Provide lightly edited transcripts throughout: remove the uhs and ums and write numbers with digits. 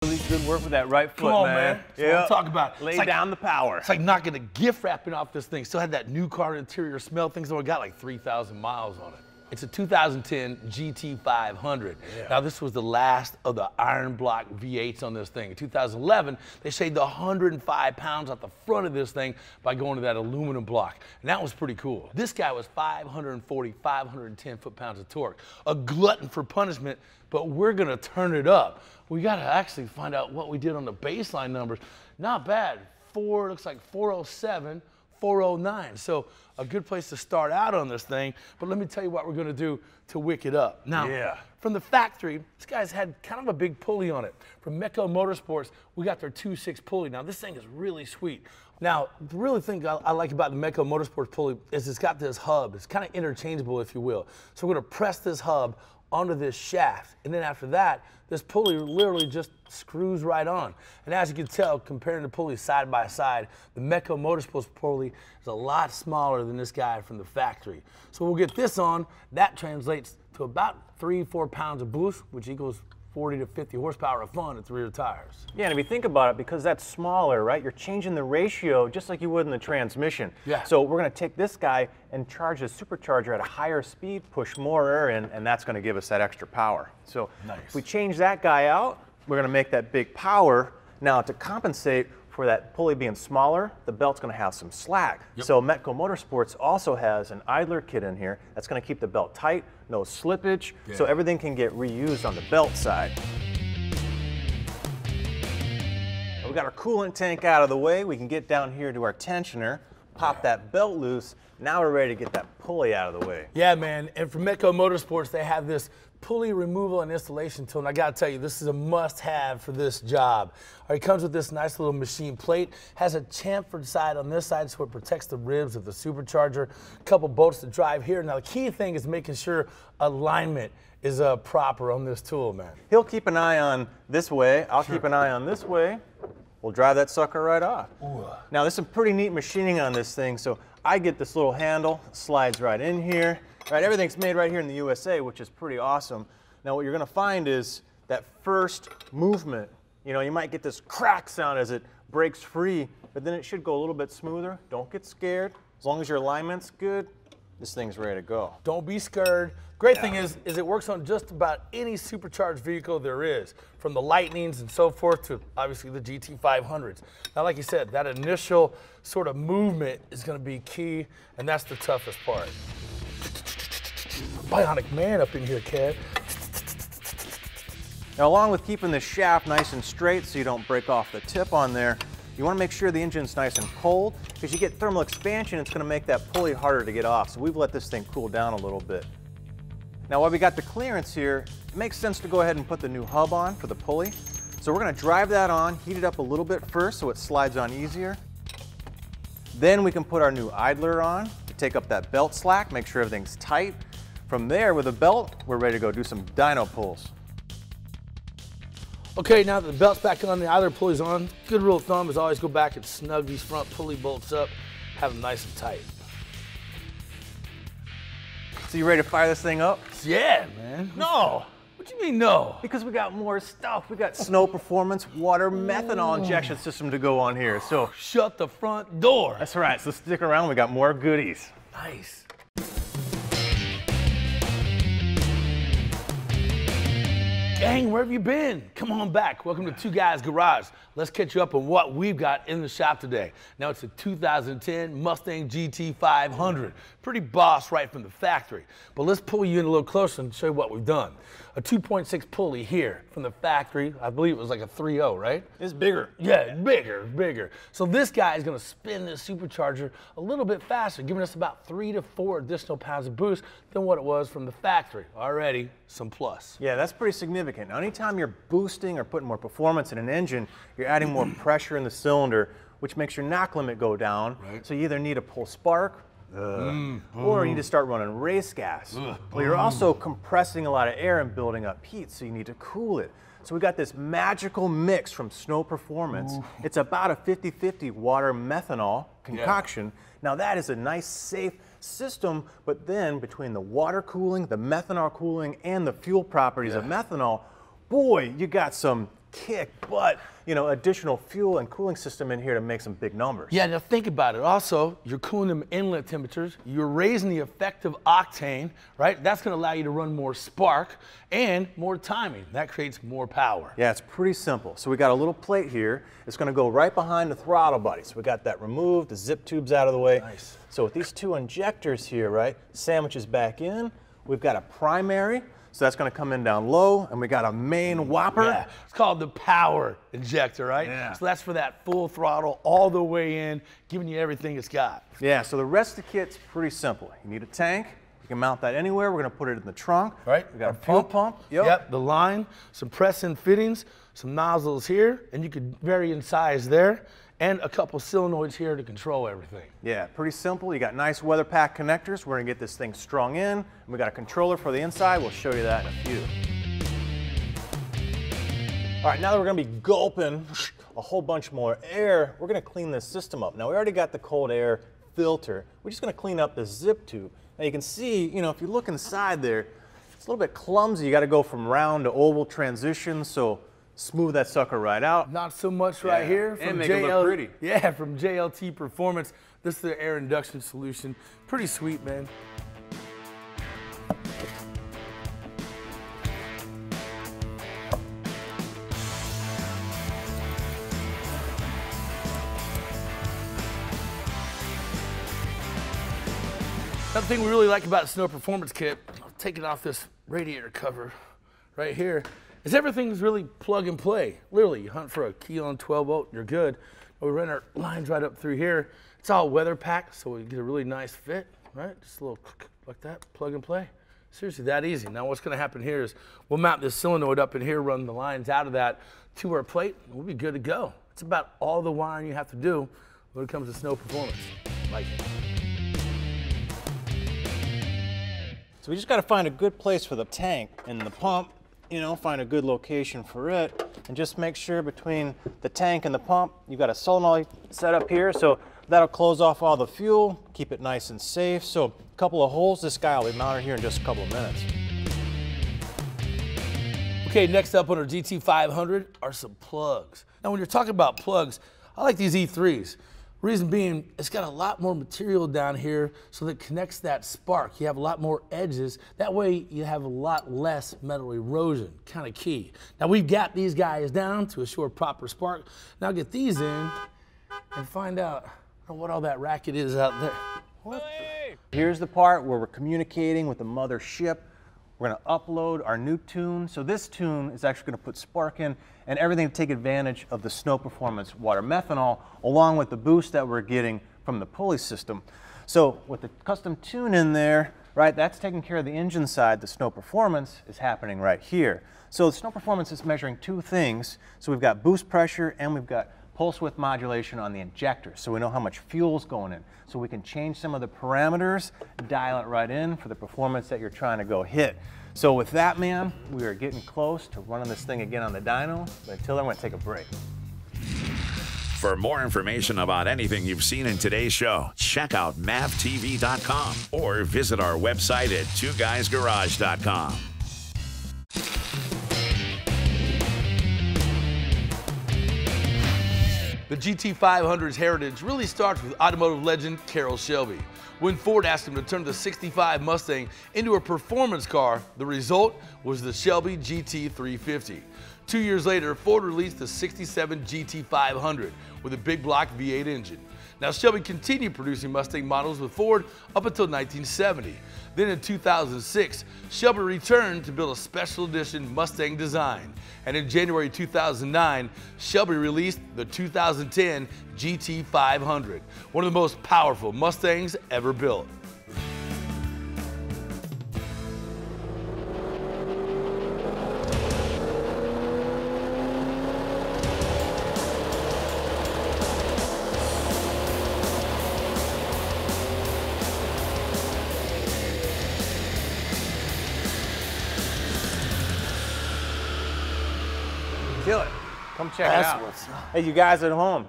Really good work with that right foot, Come on, man. That's what I'm talking about. Lay down the power. It's like knocking a gift wrapping off this thing. Still had that new car interior smell. Things only got like 3,000 miles on it. It's a 2010 GT500. Yeah. Now, this was the last of the iron block V8s on this thing. In 2011, they shaved 105 pounds off the front of this thing by going to that aluminum block. And that was pretty cool. This guy was 510 foot-pounds of torque. A glutton for punishment, but we're gonna turn it up. We gotta actually find out what we did on the baseline numbers. Not bad. Looks like 407. 409. So a good place to start out on this thing, but let me tell you what we're gonna do to wick it up. Now, from the factory, this guy's had kind of a big pulley on it. From Mecco Motorsports, we got their 2.6 pulley. Now, this thing is really sweet. Now, the really thing I like about the Mecco Motorsports pulley is it's got this hub. It's kind of interchangeable, if you will. So we're gonna press this hub onto this shaft, and then after that, this pulley literally just screws right on. And as you can tell, comparing the pulleys side by side, the Mecco Motorsports pulley is a lot smaller than this guy from the factory. So we'll get this on. That translates to about 3-4 pounds of boost, which equals 40 to 50 horsepower of fun at the rear tires. Yeah, and if you think about it, because that's smaller, right, you're changing the ratio just like you would in the transmission. Yeah. So we're going to take this guy and charge the supercharger at a higher speed, push more air in, and that's going to give us that extra power. So if we change that guy out, we're going to make that big power. Now, to compensate for that pulley being smaller, the belt's going to have some slack. So Mecco Motorsports also has an idler kit in here that's going to keep the belt tight, no slippage, so everything can get reused on the belt side. We got our coolant tank out of the way. We can get down here to our tensioner, pop that belt loose. Now we're ready to get that pulley out of the way. Yeah, man, and for Mecco Motorsports, they have this pulley removal and installation tool, and I gotta tell you, this is a must-have for this job. It comes with this nice little machine plate, has a chamfered side on this side so it protects the ribs of the supercharger, a couple bolts to drive here. Now, the key thing is making sure alignment is proper on this tool, man. He'll keep an eye on this way, I'll keep an eye on this way. We'll drive that sucker right off. Ooh. Now, there's some pretty neat machining on this thing, so I get this little handle, slides right in here. Right, everything's made right here in the USA, which is pretty awesome. Now, what you're gonna find is that first movement, you know, you might get this crack sound as it breaks free, but then it should go a little bit smoother. Don't get scared. As long as your alignment's good, this thing's ready to go. Don't be scared. Great thing is it works on just about any supercharged vehicle there is, from the Lightnings and so forth to obviously the GT500s. Now, like you said, that initial sort of movement is gonna be key, and that's the toughest part. Bionic man up in here, Kev. Now, along with keeping the shaft nice and straight so you don't break off the tip on there, you want to make sure the engine's nice and cold, because you get thermal expansion, it's going to make that pulley harder to get off. So we've let this thing cool down a little bit. Now, while we got the clearance here, it makes sense to go ahead and put the new hub on for the pulley. So we're going to drive that on, heat it up a little bit first so it slides on easier. Then we can put our new idler on to take up that belt slack, make sure everything's tight. From there, with a belt, we're ready to go do some dyno pulls. Okay, now that the belt's back on, the idler pulley's on, good rule of thumb is always go back and snug these front pulley bolts up, have them nice and tight. So you ready to fire this thing up? Yeah, man. No! What do you mean no? Because we got more stuff. We got snow performance water methanol injection system to go on here. So shut the front door. That's right, so stick around, we got more goodies. Nice. Gang, where have you been? Come on back. Welcome to Two Guys Garage. Let's catch you up on what we've got in the shop today. Now, it's a 2010 Mustang GT500. Pretty boss right from the factory. But let's pull you in a little closer and show you what we've done. A 2.6 pulley here from the factory. I believe it was like a 3.0, right? It's bigger. Yeah, bigger. So this guy is gonna spin this supercharger a little bit faster, giving us about 3 to 4 additional pounds of boost than what it was from the factory. Already some plus. Yeah, that's pretty significant. Now, anytime you're boosting or putting more performance in an engine, you're adding more pressure in the cylinder, which makes your knock limit go down. Right. So you either need to pull spark, or you need to start running race gas. Well, you're also compressing a lot of air and building up heat, so you need to cool it. So we got this magical mix from Snow Performance. It's about a 50-50 water methanol concoction. Now that is a nice, safe system, but then between the water cooling, the methanol cooling, and the fuel properties of methanol, boy, you got some kick, but you know, additional fuel and cooling system in here to make some big numbers. Yeah, now think about it. Also, you're cooling them inlet temperatures. You're raising the effective octane, right? That's going to allow you to run more spark and more timing. That creates more power. Yeah, it's pretty simple. So we got a little plate here. It's going to go right behind the throttle body. So we got that removed, the zip tube's out of the way. Nice. So with these two injectors here, right, sandwiches back in. We've got a primary. So that's going to come in down low, and we got a main whopper. Yeah, it's called the power injector, right? Yeah. So that's for that full throttle all the way in, giving you everything it's got. Yeah, so the rest of the kit's pretty simple. You need a tank. You can mount that anywhere. We're going to put it in the trunk. Right. We got a fuel pump. Yep, the line, some press-in fittings, some nozzles here, and you could vary in size there, and a couple solenoids here to control everything. Yeah, pretty simple. You got nice weather pack connectors. We're going to get this thing strung in. And we got a controller for the inside. We'll show you that in a few. All right, now that we're going to be gulping a whole bunch more air, we're going to clean this system up. Now, we already got the cold air filter. We're just going to clean up the zip tube. Now, you can see, you know, if you look inside there, it's a little bit clumsy. You got to go from round to oval transition, so smooth that sucker right out. Not so much right here. And make it look pretty. Yeah, from JLT Performance. This is their air induction solution. Pretty sweet, man. Another thing we really like about the Snow Performance Kit, I'll take it off this radiator cover right here, is everything's really plug and play. Literally, you hunt for a key on 12 volt, you're good. We run our lines right up through here. It's all weather packed, so we get a really nice fit, right? Just a little like that, plug and play. Seriously, that easy. Now what's gonna happen here is we'll mount this solenoid up in here, run the lines out of that to our plate, and we'll be good to go. It's about all the wiring you have to do when it comes to Snow Performance. Like it. So we just got to find a good place for the tank and the pump, you know, find a good location for it, and just make sure between the tank and the pump, you got a solenoid set up here, so that'll close off all the fuel, keep it nice and safe. So a couple of holes, this guy will be mounted here in just a couple of minutes. Okay, next up on our GT500 are some plugs. Now when you're talking about plugs, I like these E3s. Reason being, it's got a lot more material down here so that connects that spark. You have a lot more edges. That way you have a lot less metal erosion, kind of key. Now we've got these guys down to assure proper spark. Now get these in and find out what all that racket is out there. What? Here's the part where we're communicating with the mother ship. We're going to upload our new tune. So this tune is actually going to put spark in and everything to take advantage of the Snow Performance water methanol, along with the boost that we're getting from the pulley system. So with the custom tune in there, right, that's taking care of the engine side. The Snow Performance is happening right here. So the Snow Performance is measuring two things. So we've got boost pressure and we've got pulse width modulation on the injector, so we know how much fuel's going in. So we can change some of the parameters, dial it right in for the performance that you're trying to go hit. So with that, man, we are getting close to running this thing again on the dyno, but until then, I'm gonna take a break. For more information about anything you've seen in today's show, check out mavtv.com or visit our website at twoguysgarage.com. The GT500's heritage really starts with automotive legend Carroll Shelby. When Ford asked him to turn the '65 Mustang into a performance car, the result was the Shelby GT350. 2 years later, Ford released the '67 GT500 with a big block V8 engine. Now, Shelby continued producing Mustang models with Ford up until 1970. Then in 2006, Shelby returned to build a special edition Mustang design. And in January 2009, Shelby released the 2010 GT500, one of the most powerful Mustangs ever built. Kill it. Come check it out. Hey, you guys at home,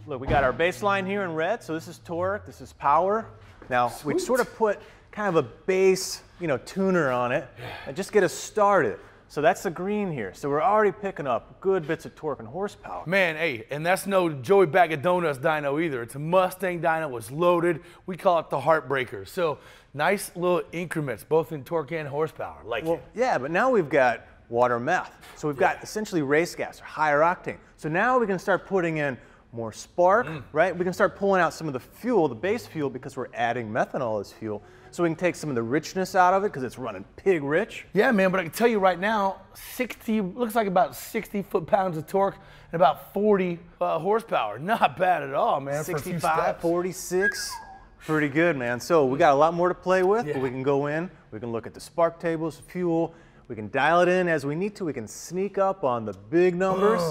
look, we got our baseline here in red, so this is torque, this is power. Now, we sort of put kind of a base, you know, tuner on it and just get us started. So that's the green here. So we're already picking up good bits of torque and horsepower. Man, hey, and that's no Joey Bag of Donuts dyno either. It's a Mustang dyno. It's loaded. We call it the Heartbreaker. So nice little increments, both in torque and horsepower. Yeah, but now we've got water meth. So we've got essentially race gas or higher octane. So now we can start putting in more spark, right? We can start pulling out some of the fuel, the base fuel, because we're adding methanol as fuel. So we can take some of the richness out of it because it's running pig rich. Yeah, man, but I can tell you right now, looks like about 60 foot-pounds of torque and about 40 horsepower. Not bad at all, man. 65, 46, pretty good, man. So we got a lot more to play with, but we can go in, we can look at the spark tables, fuel, we can dial it in as we need to. We can sneak up on the big numbers.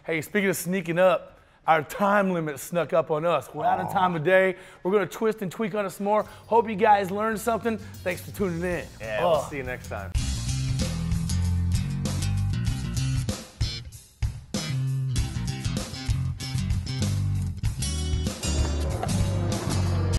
Hey, speaking of sneaking up, our time limit snuck up on us. We're out of time today. We're going to twist and tweak on it some more. Hope you guys learned something. Thanks for tuning in. Yeah, we'll see you next time.